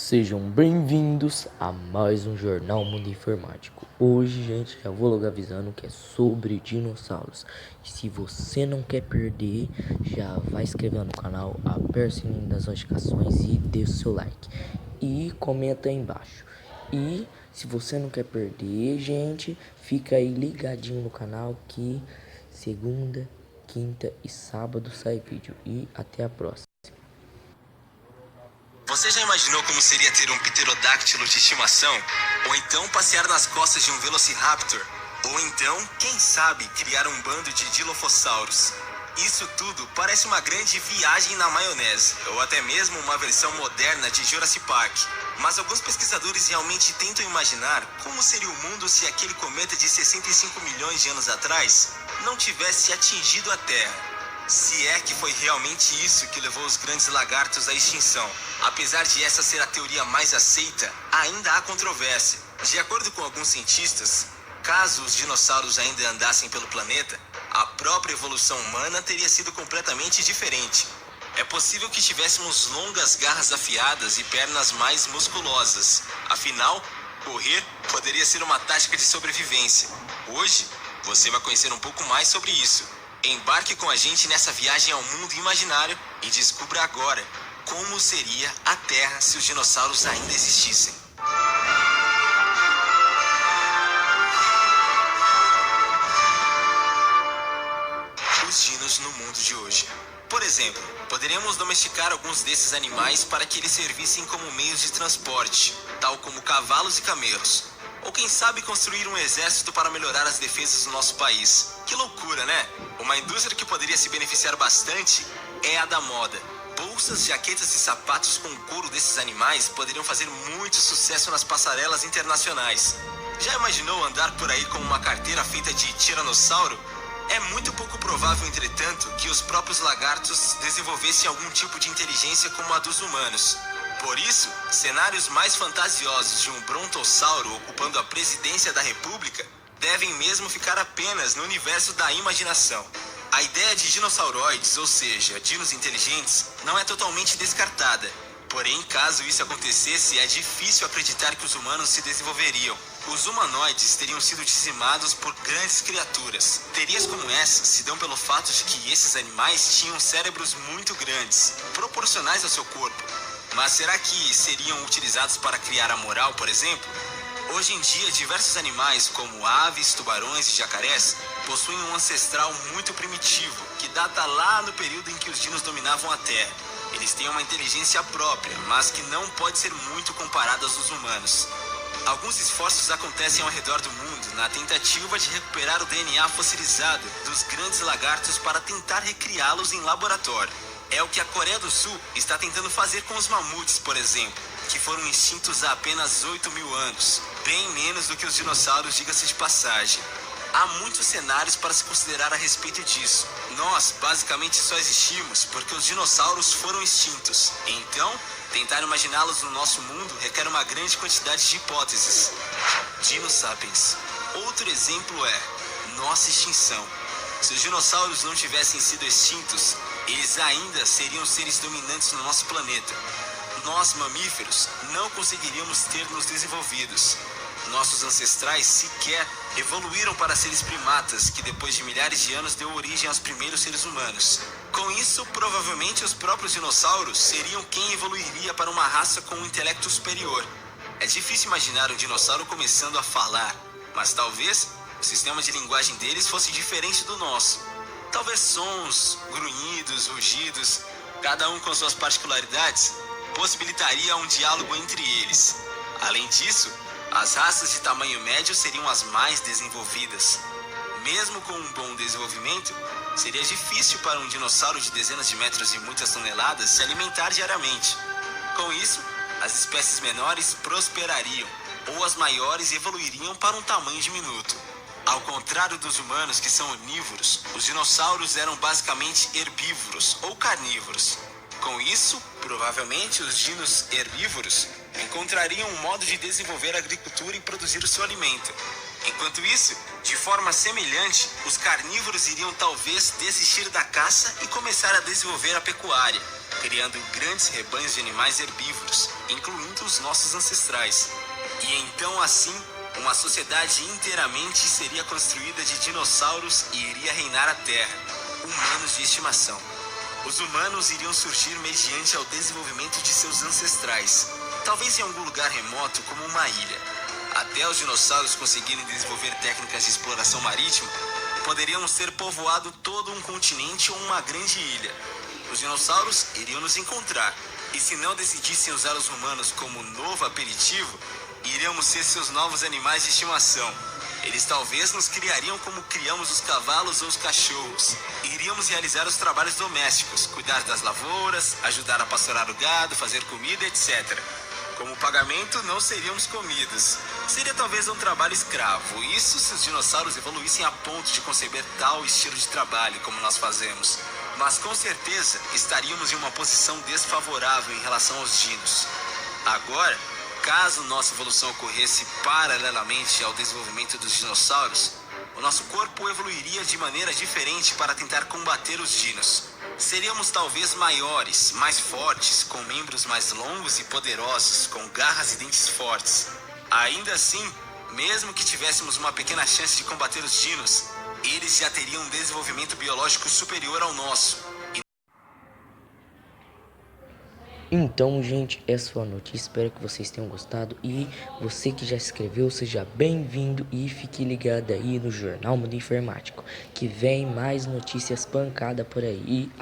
Sejam bem-vindos a mais um Jornal Mundo Informático. Hoje, gente, já vou logo avisando que é sobre dinossauros. E se você não quer perder, já vai inscrevendo no canal, aperte o sininho das notificações e dê o seu like. E comenta aí embaixo. E se você não quer perder, gente, fica aí ligadinho no canal que segunda, quinta e sábado sai vídeo. E até a próxima. Você já imaginou como seria ter um pterodáctilo de estimação? Ou então passear nas costas de um velociraptor? Ou então, quem sabe, criar um bando de dilofossauros? Isso tudo parece uma grande viagem na maionese, ou até mesmo uma versão moderna de Jurassic Park. Mas alguns pesquisadores realmente tentam imaginar como seria o mundo se aquele cometa de 65 milhões de anos atrás não tivesse atingido a Terra. Se é que foi realmente isso que levou os grandes lagartos à extinção. Apesar de essa ser a teoria mais aceita, ainda há controvérsia. De acordo com alguns cientistas, caso os dinossauros ainda andassem pelo planeta, a própria evolução humana teria sido completamente diferente. É possível que tivéssemos longas garras afiadas e pernas mais musculosas. Afinal, correr poderia ser uma tática de sobrevivência. Hoje, você vai conhecer um pouco mais sobre isso. Embarque com a gente nessa viagem ao mundo imaginário e descubra agora como seria a Terra se os dinossauros ainda existissem. Os dinos no mundo de hoje. Por exemplo, poderíamos domesticar alguns desses animais para que eles servissem como meios de transporte, tal como cavalos e camelos. Ou quem sabe construir um exército para melhorar as defesas do nosso país. Que loucura, né? Uma indústria que poderia se beneficiar bastante é a da moda. Bolsas, jaquetas e sapatos com o couro desses animais poderiam fazer muito sucesso nas passarelas internacionais. Já imaginou andar por aí com uma carteira feita de tiranossauro? É muito pouco provável, entretanto, que os próprios lagartos desenvolvessem algum tipo de inteligência como a dos humanos. Por isso, cenários mais fantasiosos de um brontossauro ocupando a presidência da República devem mesmo ficar apenas no universo da imaginação. A ideia de dinossauroides, ou seja, dinos inteligentes, não é totalmente descartada. Porém, caso isso acontecesse, é difícil acreditar que os humanos se desenvolveriam. Os humanoides teriam sido dizimados por grandes criaturas. Teorias como essa se dão pelo fato de que esses animais tinham cérebros muito grandes, proporcionais ao seu corpo. Mas será que seriam utilizados para criar a moral, por exemplo? Hoje em dia, diversos animais, como aves, tubarões e jacarés, possuem um ancestral muito primitivo, que data lá no período em que os dinos dominavam a Terra. Eles têm uma inteligência própria, mas que não pode ser muito comparada aos dos humanos. Alguns esforços acontecem ao redor do mundo na tentativa de recuperar o DNA fossilizado dos grandes lagartos para tentar recriá-los em laboratório. É o que a Coreia do Sul está tentando fazer com os mamutes, por exemplo, que foram extintos há apenas 8 mil anos, bem menos do que os dinossauros, diga-se de passagem. Há muitos cenários para se considerar a respeito disso. Nós, basicamente, só existimos porque os dinossauros foram extintos. Então, tentar imaginá-los no nosso mundo requer uma grande quantidade de hipóteses. Dino Sapiens. Outro exemplo é nossa extinção. Se os dinossauros não tivessem sido extintos, eles ainda seriam seres dominantes no nosso planeta. Nós, mamíferos, não conseguiríamos ter nos desenvolvidos. Nossos ancestrais sequer evoluíram para seres primatas, que depois de milhares de anos deu origem aos primeiros seres humanos. Com isso, provavelmente os próprios dinossauros seriam quem evoluiria para uma raça com um intelecto superior. É difícil imaginar um dinossauro começando a falar, mas talvez o sistema de linguagem deles fosse diferente do nosso. Talvez sons, grunhidos, rugidos, cada um com suas particularidades, possibilitaria um diálogo entre eles. Além disso, as raças de tamanho médio seriam as mais desenvolvidas. Mesmo com um bom desenvolvimento, seria difícil para um dinossauro de dezenas de metros e muitas toneladas se alimentar diariamente. Com isso, as espécies menores prosperariam, ou as maiores evoluiriam para um tamanho diminuto. Ao contrário dos humanos, que são onívoros, os dinossauros eram basicamente herbívoros ou carnívoros. Com isso, provavelmente os dinos herbívoros encontrariam um modo de desenvolver a agricultura e produzir o seu alimento. Enquanto isso, de forma semelhante, os carnívoros iriam talvez desistir da caça e começar a desenvolver a pecuária, criando grandes rebanhos de animais herbívoros, incluindo os nossos ancestrais. E então, assim, uma sociedade inteiramente seria construída de dinossauros e iria reinar a Terra, humanos de estimação. Os humanos iriam surgir mediante ao desenvolvimento de seus ancestrais, talvez em algum lugar remoto como uma ilha. Até os dinossauros conseguirem desenvolver técnicas de exploração marítima, poderíamos ter povoado todo um continente ou uma grande ilha. Os dinossauros iriam nos encontrar, e se não decidissem usar os humanos como novo aperitivo, iríamos ser seus novos animais de estimação. Eles talvez nos criariam como criamos os cavalos ou os cachorros. Iríamos realizar os trabalhos domésticos, cuidar das lavouras, ajudar a pastorar o gado, fazer comida, etc. Como pagamento, não seríamos comidos. Seria talvez um trabalho escravo. Isso se os dinossauros evoluíssem a ponto de conceber tal estilo de trabalho como nós fazemos. Mas com certeza estaríamos em uma posição desfavorável em relação aos dinos. Agora, caso nossa evolução ocorresse paralelamente ao desenvolvimento dos dinossauros, o nosso corpo evoluiria de maneira diferente para tentar combater os dinos. Seríamos talvez maiores, mais fortes, com membros mais longos e poderosos, com garras e dentes fortes. Ainda assim, mesmo que tivéssemos uma pequena chance de combater os dinos, eles já teriam um desenvolvimento biológico superior ao nosso. Então, gente, essa foi a notícia. Espero que vocês tenham gostado. E você que já se inscreveu, seja bem-vindo. E fique ligado aí no Jornal Mundo Informático, que vem mais notícias pancada por aí.